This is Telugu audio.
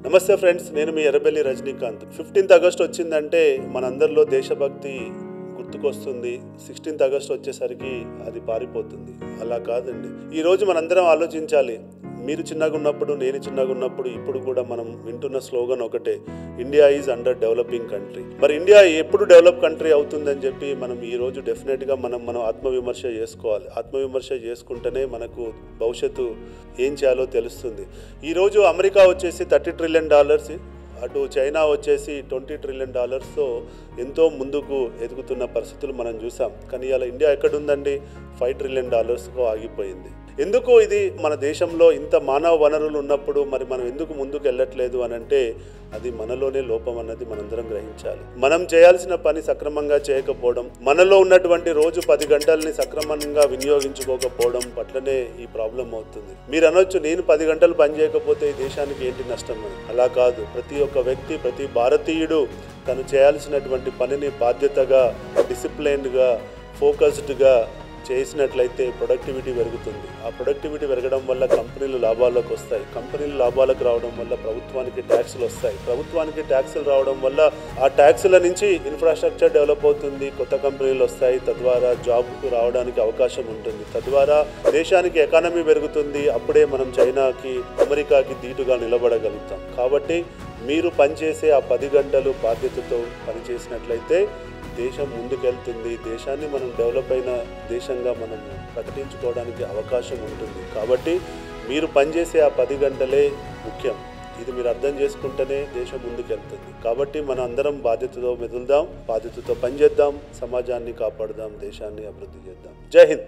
నమస్తే ఫ్రెండ్స్, నేను మీ ఎర్రబెల్లి రజనీకాంత్. 15th ఆగస్ట్ వచ్చిందంటే మనందరిలో దేశభక్తి గుర్తుకొస్తుంది. 16th ఆగస్ట్ వచ్చేసరికి అది పారిపోతుంది. అలా కాదండి. ఈరోజు మనందరం ఆలోచించాలి. మీరు చిన్నగా ఉన్నప్పుడు, నేను చిన్నగా ఉన్నప్పుడు, ఇప్పుడు కూడా మనం వింటున్న స్లోగన్ ఒకటే, India is under developing country. మరి ఇండియా ఎప్పుడు డెవలప్ కంట్రీ అవుతుందని చెప్పి మనం ఈరోజు డెఫినెట్గా మనం ఆత్మవిమర్శ చేసుకోవాలి. ఆత్మవిమర్శ చేసుకుంటేనే మనకు భవిష్యత్తు ఏం చేయాలో తెలుస్తుంది. ఈరోజు అమెరికా వచ్చేసి $30 ట్రిలియన్, అటు చైనా వచ్చేసి $20 ట్రిలియన్ ఎంతో ముందుకు ఎదుగుతున్న పరిస్థితులు మనం చూసాం. కానీ ఇలా ఇండియా ఎక్కడుందండి? $5 ట్రిలియన్ ఆగిపోయింది. ఎందుకు ఇది? మన దేశంలో ఇంత మానవ వనరులు ఉన్నప్పుడు మరి మనం ఎందుకు ముందుకు వెళ్ళట్లేదు అని అంటే అది మనలోనే లోపం అన్నది మనందరం గ్రహించాలి. మనం చేయాల్సిన పని సక్రమంగా చేయకపోవడం, మనలో ఉన్నటువంటి రోజు 10 గంటల్ని సక్రమంగా వినియోగించుకోకపోవడం పట్లనే ఈ ప్రాబ్లం అవుతుంది. మీరు అనొచ్చు, నేను 10 గంటలు పని చేయకపోతే ఈ దేశానికి ఏంటి నష్టం అని. అలా కాదు. ప్రతి ఒక్క వ్యక్తి, ప్రతి భారతీయుడు తను చేయాల్సినటువంటి పనిని బాధ్యతగా, డిసిప్లైన్డ్గా, ఫోకస్డ్గా చేసినట్లయితే ప్రొడక్టివిటీ పెరుగుతుంది. ఆ ప్రొడక్టివిటీ పెరగడం వల్ల కంపెనీలు లాభాలకు వస్తాయి. కంపెనీలు లాభాలకు రావడం వల్ల ప్రభుత్వానికి ట్యాక్సులు వస్తాయి. ప్రభుత్వానికి ట్యాక్సులు రావడం వల్ల ఆ ట్యాక్సుల నుంచి ఇన్ఫ్రాస్ట్రక్చర్ డెవలప్ అవుతుంది. కొత్త కంపెనీలు వస్తాయి. తద్వారా జాబ్కు రావడానికి అవకాశం ఉంటుంది. తద్వారా దేశానికి ఎకానమీ పెరుగుతుంది. అప్పుడే మనం చైనాకి, అమెరికాకి ధీటుగా నిలబడగలుగుతాం. కాబట్టి మీరు పనిచేసే ఆ 10 గంటలు బాధ్యతతో పనిచేసినట్లయితే దేశం ముందుకెళ్తుంది. దేశాన్ని మనం డెవలప్ అయిన దేశంగా మనం ప్రకటించుకోవడానికి అవకాశం ఉంటుంది. కాబట్టి మీరు పనిచేసే ఆ 10 గంటలే ముఖ్యం. ఇది మీరు అర్థం చేసుకుంటేనే దేశం ముందుకెళ్తుంది. కాబట్టి మనం అందరం బాధ్యతతో మెదులుదాం, బాధ్యతతో పనిచేద్దాం, సమాజాన్ని కాపాడుదాం, దేశాన్ని అభివృద్ధి చేద్దాం. జై హింద్.